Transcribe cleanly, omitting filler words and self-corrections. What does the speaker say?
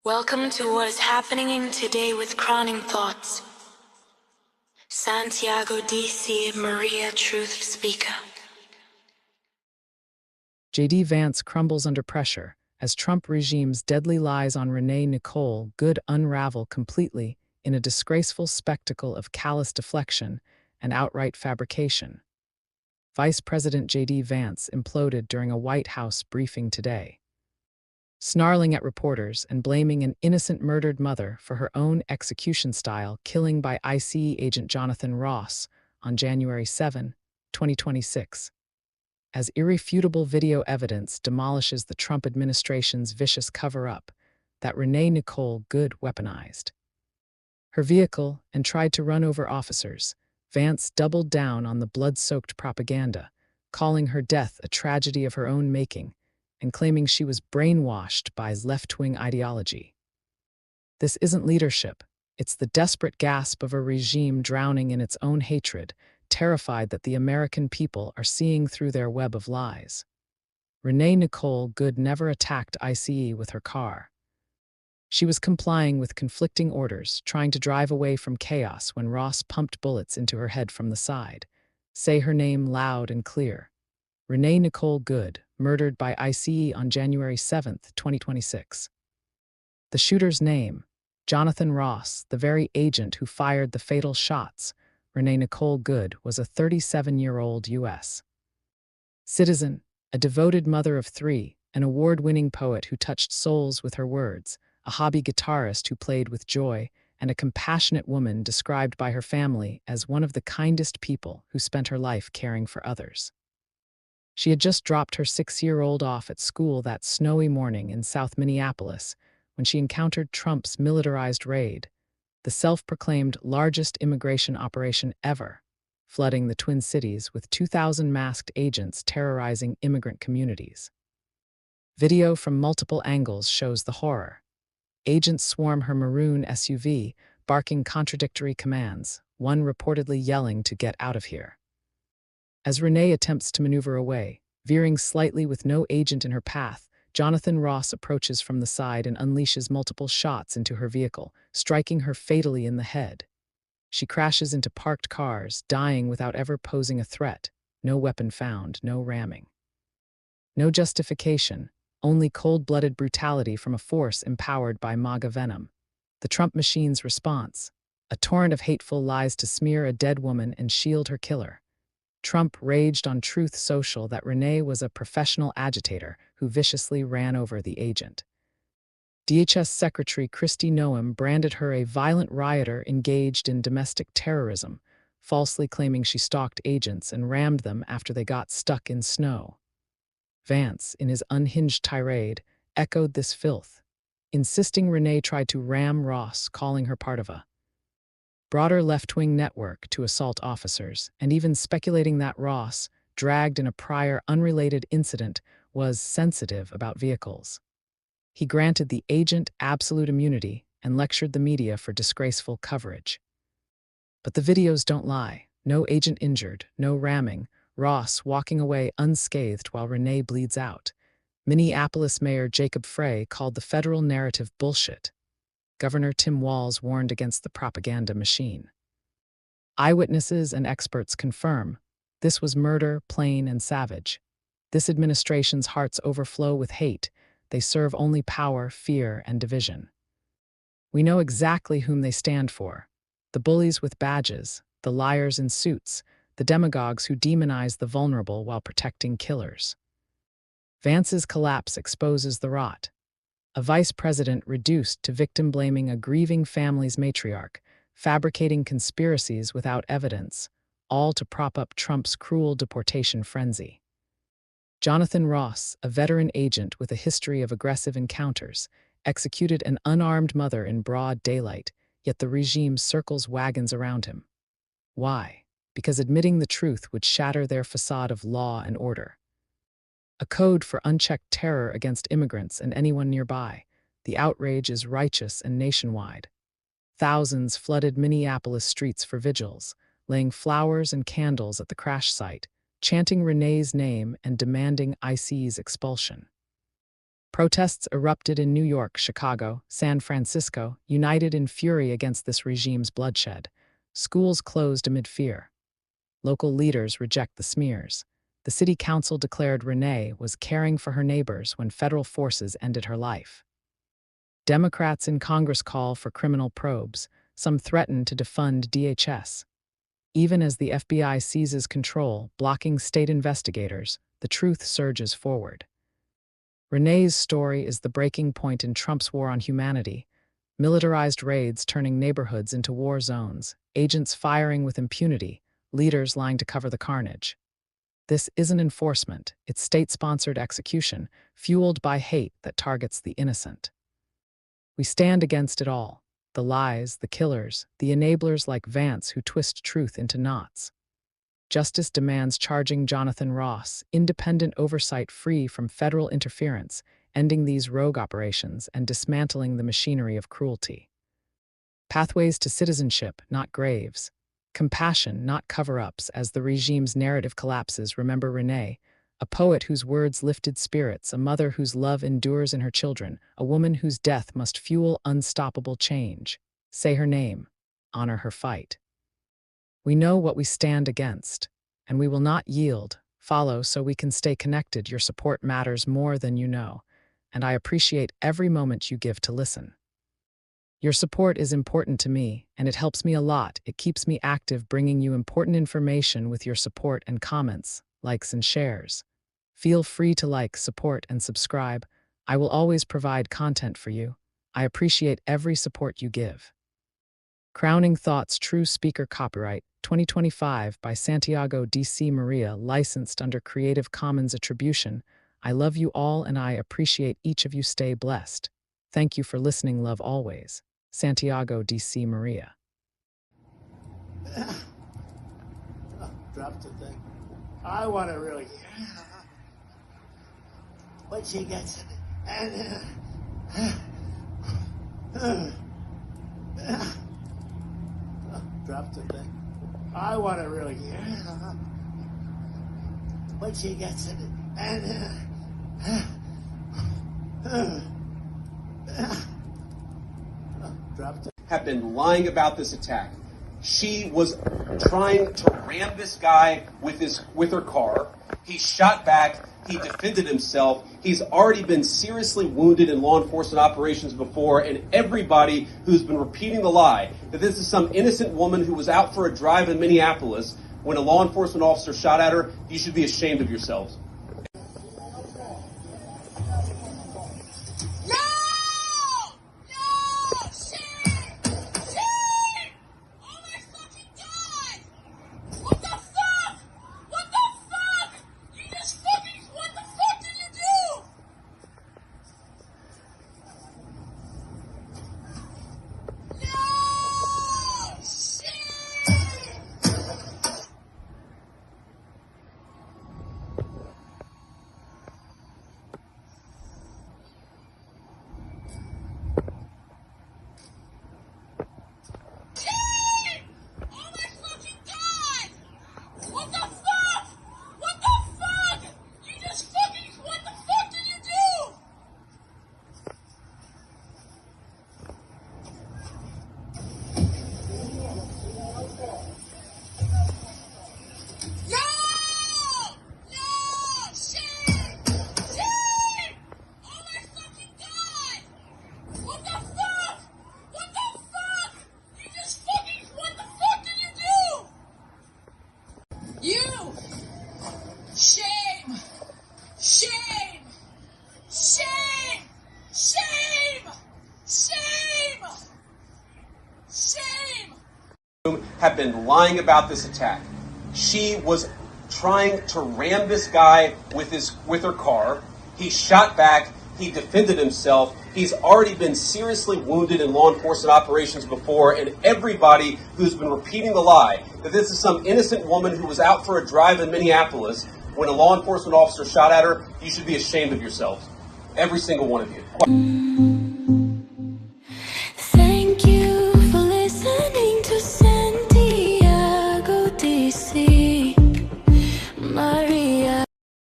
Welcome to what is happening in today with crowning thoughts. Santiago D.C. Maria Truth Speaker. J.D. Vance crumbles under pressure as Trump regime's deadly lies on Renee Nicole Good unravel completely in a disgraceful spectacle of callous deflection and outright fabrication. Vice President J.D. Vance imploded during a White House briefing today, snarling at reporters and blaming an innocent murdered mother for her own execution-style killing by ICE agent Jonathan Ross on January 7, 2026. As irrefutable video evidence demolishes the Trump administration's vicious cover-up that Renee Nicole Good weaponized her vehicle and tried to run over officers, Vance doubled down on the blood-soaked propaganda, calling her death a tragedy of her own making and claiming she was brainwashed by left-wing ideology. This isn't leadership. It's the desperate gasp of a regime drowning in its own hatred, terrified that the American people are seeing through their web of lies. Renee Nicole Good never attacked ICE with her car. She was complying with conflicting orders, trying to drive away from chaos when Ross pumped bullets into her head from the side. Say her name loud and clear. Renee Nicole Good, murdered by ICE on January 7, 2026. The shooter's name, Jonathan Ross, the very agent who fired the fatal shots. Renee Nicole Good was a 37-year-old U.S. citizen, a devoted mother of three, an award-winning poet who touched souls with her words, a hobby guitarist who played with joy, and a compassionate woman described by her family as one of the kindest people who spent her life caring for others. She had just dropped her 6-year-old off at school that snowy morning in South Minneapolis when she encountered Trump's militarized raid, the self-proclaimed largest immigration operation ever, flooding the Twin Cities with 2,000 masked agents terrorizing immigrant communities. Video from multiple angles shows the horror. Agents swarm her maroon SUV, barking contradictory commands, one reportedly yelling to get out of here. As Renee attempts to maneuver away, veering slightly with no agent in her path, Jonathan Ross approaches from the side and unleashes multiple shots into her vehicle, striking her fatally in the head. She crashes into parked cars, dying without ever posing a threat. No weapon found, no ramming. No justification, only cold-blooded brutality from a force empowered by MAGA venom. The Trump machine's response, a torrent of hateful lies to smear a dead woman and shield her killer. Trump raged on Truth Social that Renee was a professional agitator who viciously ran over the agent. DHS Secretary Kristi Noem branded her a violent rioter engaged in domestic terrorism, falsely claiming she stalked agents and rammed them after they got stuck in snow. Vance, in his unhinged tirade, echoed this filth, insisting Renee tried to ram Ross, calling her part of a broader left-wing network to assault officers, and even speculating that Ross, dragged in a prior unrelated incident, was sensitive about vehicles. He granted the agent absolute immunity and lectured the media for disgraceful coverage. But the videos don't lie. No agent injured, no ramming, Ross walking away unscathed while Renee bleeds out. Minneapolis Mayor Jacob Frey called the federal narrative bullshit. Governor Tim Walz warned against the propaganda machine. Eyewitnesses and experts confirm this was murder, plain and savage. This administration's hearts overflow with hate. They serve only power, fear, and division. We know exactly whom they stand for. The bullies with badges, the liars in suits, the demagogues who demonize the vulnerable while protecting killers. Vance's collapse exposes the rot. A vice president reduced to victim-blaming a grieving family's matriarch, fabricating conspiracies without evidence, all to prop up Trump's cruel deportation frenzy. Jonathan Ross, a veteran agent with a history of aggressive encounters, executed an unarmed mother in broad daylight, yet the regime circles wagons around him. Why? Because admitting the truth would shatter their facade of law and order. A code for unchecked terror against immigrants and anyone nearby. The outrage is righteous and nationwide. Thousands flooded Minneapolis streets for vigils, laying flowers and candles at the crash site, chanting Renee's name and demanding ICE's expulsion. Protests erupted in New York, Chicago, San Francisco, united in fury against this regime's bloodshed. Schools closed amid fear. Local leaders reject the smears. The city council declared Renee was caring for her neighbors when federal forces ended her life. Democrats in Congress call for criminal probes. Some threaten to defund DHS. Even as the FBI seizes control, blocking state investigators, the truth surges forward. Renee's story is the breaking point in Trump's war on humanity. Militarized raids turning neighborhoods into war zones, agents firing with impunity, leaders lying to cover the carnage. This isn't enforcement, it's state-sponsored execution, fueled by hate that targets the innocent. We stand against it all. The lies, the killers, the enablers like Vance who twist truth into knots. Justice demands charging Jonathan Ross, independent oversight free from federal interference, ending these rogue operations and dismantling the machinery of cruelty. Pathways to citizenship, not graves. Compassion, not cover-ups, as the regime's narrative collapses. Remember Renee, a poet whose words lifted spirits, a mother whose love endures in her children, a woman whose death must fuel unstoppable change. Say her name. Honor her fight. We know what we stand against, and we will not yield. Follow so we can stay connected. Your support matters more than you know, and I appreciate every moment you give to listen. Your support is important to me, and it helps me a lot. It keeps me active, bringing you important information with your support and comments, likes and shares. Feel free to like, support, and subscribe. I will always provide content for you. I appreciate every support you give. Crowning Thoughts True Speaker Copyright 2025 by Santiago D.C. Maria, licensed under Creative Commons Attribution. I love you all and I appreciate each of you. Stay blessed. Thank you for listening. Love always. Santiago D.C. Maria. Drop the thing. I want to really. When she gets it, and drop the thing. I want to really. When she gets it, and drop the. Have been lying about this attack. She was trying to ram this guy with her car. He shot back. He defended himself. He's already been seriously wounded in law enforcement operations before, and everybody who's been repeating the lie that this is some innocent woman who was out for a drive in Minneapolis when a law enforcement officer shot at her, you should be ashamed of yourselves. Shame! Shame! Shame! Shame! Shame! Shame! Have been lying about this attack. She was trying to ram this guy with her car. He shot back. He defended himself. He's already been seriously wounded in law enforcement operations before, and everybody who's been repeating the lie that this is some innocent woman who was out for a drive in Minneapolis when a law enforcement officer shot at her, you should be ashamed of yourselves. Every single one of you.